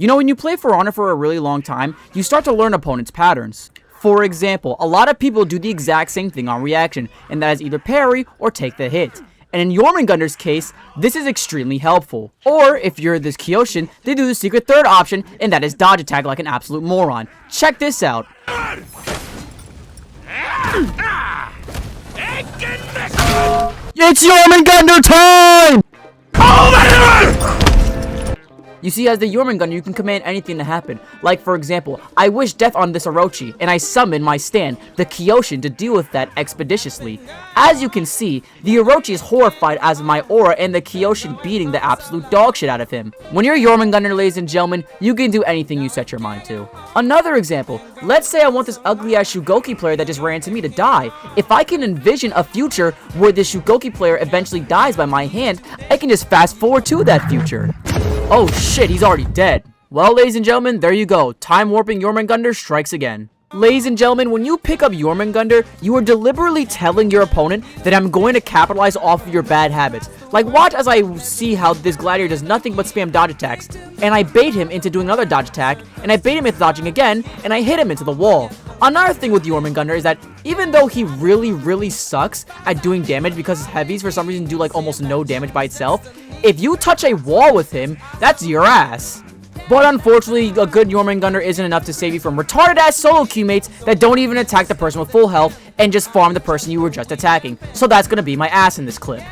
You know, when you play For Honor for a really long time, you start to learn opponents' patterns. For example, a lot of people do the exact same thing on reaction, and that is either parry or take the hit. And in Jormungandr's case, this is extremely helpful. Or, if you're this Kyoshin, they do the secret third option, and that is dodge attack like an absolute moron. Check this out. It's Jormungandr time! You see, as the Jormungandr, you can command anything to happen. Like, for example, I wish death on this Orochi, and I summon my stand, the Kyoshin, to deal with that expeditiously. As you can see, the Orochi is horrified as of my aura and the Kyoshin beating the absolute dog shit out of him. When you're Jormungandr, ladies and gentlemen, you can do anything you set your mind to. Another example, let's say I want this ugly-ass Shugoki player that just ran to me to die. If I can envision a future where this Shugoki player eventually dies by my hand, I can just fast forward to that future. Oh shit, he's already dead. Well, ladies and gentlemen, there you go. Time warping Jormungandr strikes again. Ladies and gentlemen, when you pick up Jormungandr, you are deliberately telling your opponent that I'm going to capitalize off of your bad habits. Like, watch as I see how this gladiator does nothing but spam dodge attacks. And I bait him into doing another dodge attack, and I bait him into dodging again, and I hit him into the wall. Another thing with Jormungandr is that even though he really sucks at doing damage because his heavies for some reason do like almost no damage by itself, if you touch a wall with him, that's your ass. But unfortunately, a good Jormungandr isn't enough to save you from retarded-ass solo Q-mates that don't even attack the person with full health and just farm the person you were just attacking. So that's gonna be my ass in this clip.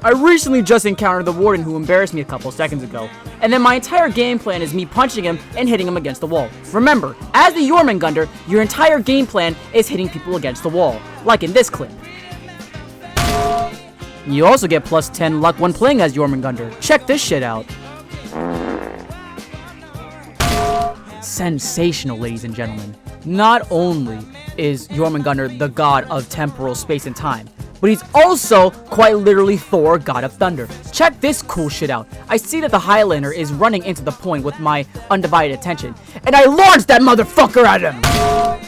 I recently just encountered the warden who embarrassed me a couple seconds ago, and then my entire game plan is me punching him and hitting him against the wall. Remember, as the Jormungandr, your entire game plan is hitting people against the wall, like in this clip. You also get plus 10 luck when playing as Jormungandr. Check this shit out. Sensational, ladies and gentlemen. Not only is Jormungandr the god of temporal space and time, but he's also quite literally Thor, god of thunder. Check this cool shit out. I see that the Highlander is running into the point with my undivided attention, and I launched that motherfucker at him!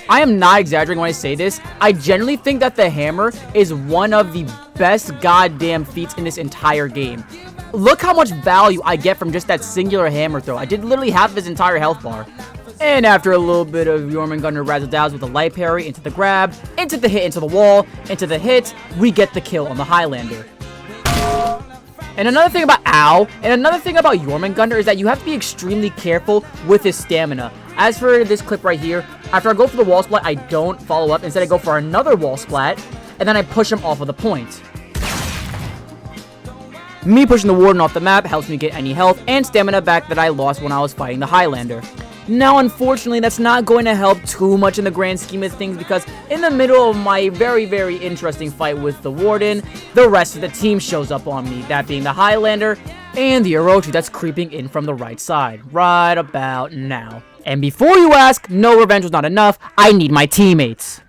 I am not exaggerating when I say this. I genuinely think that the hammer is one of the best goddamn feats in this entire game. Look how much value I get from just that singular hammer throw. I did literally half of his entire health bar. And after a little bit of Jormungandr razzle-dazzle with a light parry, into the grab, into the hit, into the wall, into the hit, we get the kill on the Highlander. And another thing about Jormungandr is that you have to be extremely careful with his stamina. As for this clip right here, after I go for the wall splat, I don't follow up. Instead, I go for another wall splat, and then I push him off of the point. Me pushing the warden off the map helps me get any health and stamina back that I lost when I was fighting the Highlander. Now, unfortunately, that's not going to help too much in the grand scheme of things because in the middle of my very interesting fight with the warden, the rest of the team shows up on me, that being the Highlander and the Orochi that's creeping in from the right side, right about now. And before you ask, no, revenge was not enough, I need my teammates.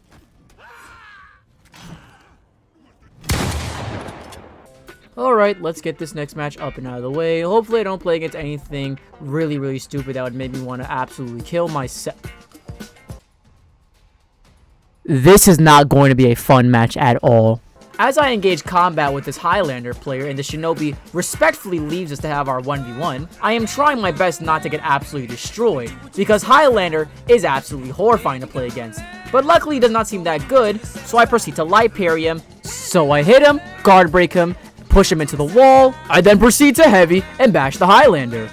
Alright, let's get this next match up and out of the way. Hopefully I don't play against anything really stupid that would make me want to absolutely kill myself. This is not going to be a fun match at all. As I engage combat with this Highlander player and the Shinobi respectfully leaves us to have our 1v1, I am trying my best not to get absolutely destroyed, because Highlander is absolutely horrifying to play against. But luckily he does not seem that good, so I proceed to light parry him. So I hit him, guard break him, push him into the wall, I then proceed to heavy and bash the Highlander.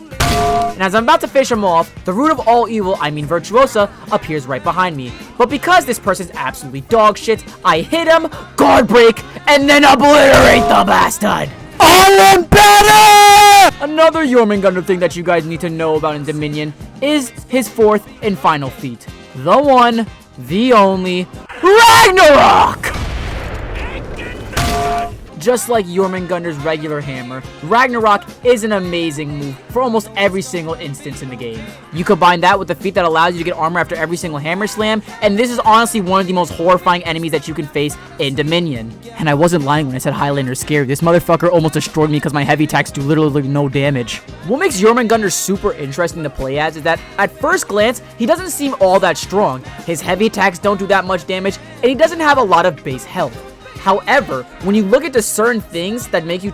And as I'm about to finish him off, the root of all evil, I mean Virtuosa, appears right behind me. But because this person's absolutely dog shit, I hit him, guard break, and then obliterate the bastard! I am better! Another Jormungandr thing that you guys need to know about in Dominion is his fourth and final feat. The one, the only, Ragnarok! Just like Jormungandr's regular hammer, Ragnarok is an amazing move for almost every single instance in the game. You combine that with the feat that allows you to get armor after every single hammer slam, and this is honestly one of the most horrifying enemies that you can face in Dominion. And I wasn't lying when I said Highlander is scary. This motherfucker almost destroyed me because my heavy attacks do literally no damage. What makes Jormungandr super interesting to play as is that at first glance, he doesn't seem all that strong. His heavy attacks don't do that much damage, and he doesn't have a lot of base health. However, when you look into certain things that make you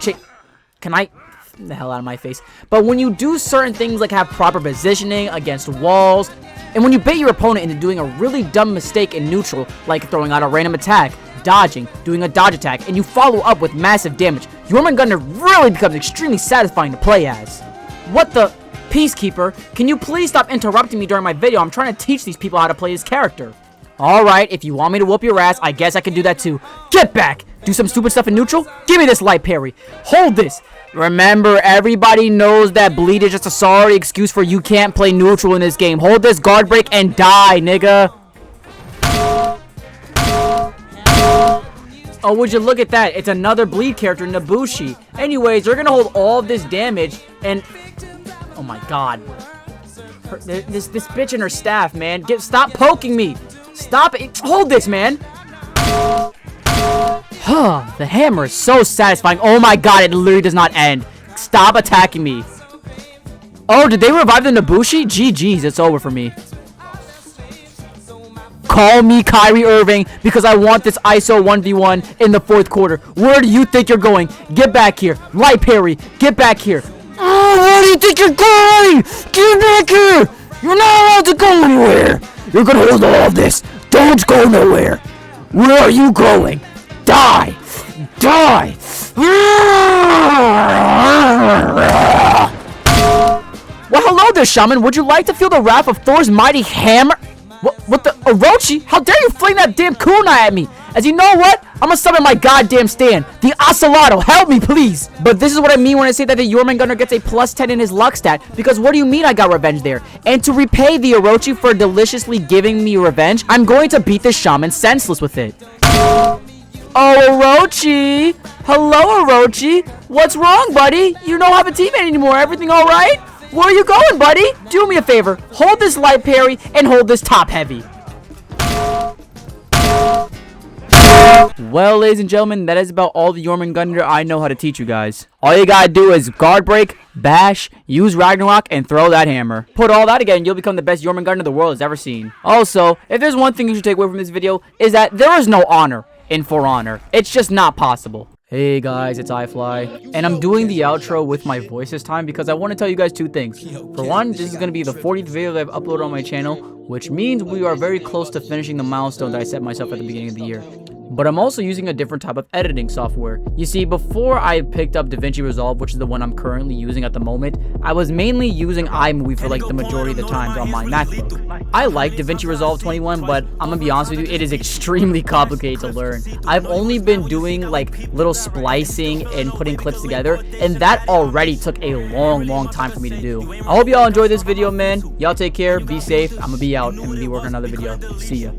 the hell out of my face. But when you do certain things like have proper positioning against walls, and when you bait your opponent into doing a really dumb mistake in neutral, like throwing out a random attack, dodging, doing a dodge attack, and you follow up with massive damage, Jormungandr really becomes extremely satisfying to play as. What the? Peacekeeper, can you please stop interrupting me during my video? I'm trying to teach these people how to play this character. Alright, if you want me to whoop your ass, I guess I can do that too. Get back! Do some stupid stuff in neutral? Give me this light parry. Hold this! Remember, everybody knows that bleed is just a sorry excuse for you can't play neutral in this game. Hold this guard break and die, nigga. Oh, would you look at that? It's another bleed character, Nabushi. Anyways, they're gonna hold all of this damage and... Oh my god. This bitch and her staff, man. Stop poking me. Stop it. Hold this, man. The hammer is so satisfying. Oh my god, it literally does not end. Stop attacking me. Oh, did they revive the Nabushi? GG's, it's over for me. Call me Kyrie Irving because I want this ISO 1v1 in the 4th quarter. Where do you think you're going? Get back here. Light parry. Get back here. Oh, where do you think you're going? Get back here! You're not allowed to go anywhere! You're gonna hold all of this! Don't go nowhere! Where are you going? Die! Die! Well, hello there, Shaman. Would you like to feel the wrath of Thor's mighty hammer? What the? Orochi? How dare you fling that damn kunai at me? As you know what? I'm gonna summon my goddamn stand. The Oceloto. Help me, please. But this is what I mean when I say that the Jormungandr gets a +10 in his luck stat. Because what do you mean I got revenge there? And to repay the Orochi for deliciously giving me revenge, I'm going to beat this shaman senseless with it. Oh, Orochi. Hello, Orochi. What's wrong, buddy? You don't have a teammate anymore. Everything all right? Where are you going, buddy? Do me a favor. Hold this light parry and hold this top heavy. Well, ladies and gentlemen, that is about all the Jormungandr I know how to teach you guys. All you gotta do is guard break, bash, use Ragnarok, and throw that hammer. Put all that again, you'll become the best Jormungandr the world has ever seen. Also, if there's one thing you should take away from this video, is that there is no honor in For Honor. It's just not possible. Hey guys, it's iFly, and I'm doing the outro with my voice this time because I want to tell you guys two things. For one, this is going to be the 40th video that I've uploaded on my channel, which means we are very close to finishing the milestone that I set myself at the beginning of the year. But I'm also using a different type of editing software. You see, before I picked up DaVinci Resolve, which is the one I'm currently using at the moment, I was mainly using iMovie for like the majority of the times on my MacBook. I like DaVinci Resolve 21, but I'm gonna be honest with you, it is extremely complicated to learn. I've only been doing like little splicing and putting clips together, and that already took a long time for me to do. I hope y'all enjoyed this video, man. Y'all take care, be safe. I'm gonna be out and be working on another video. See ya.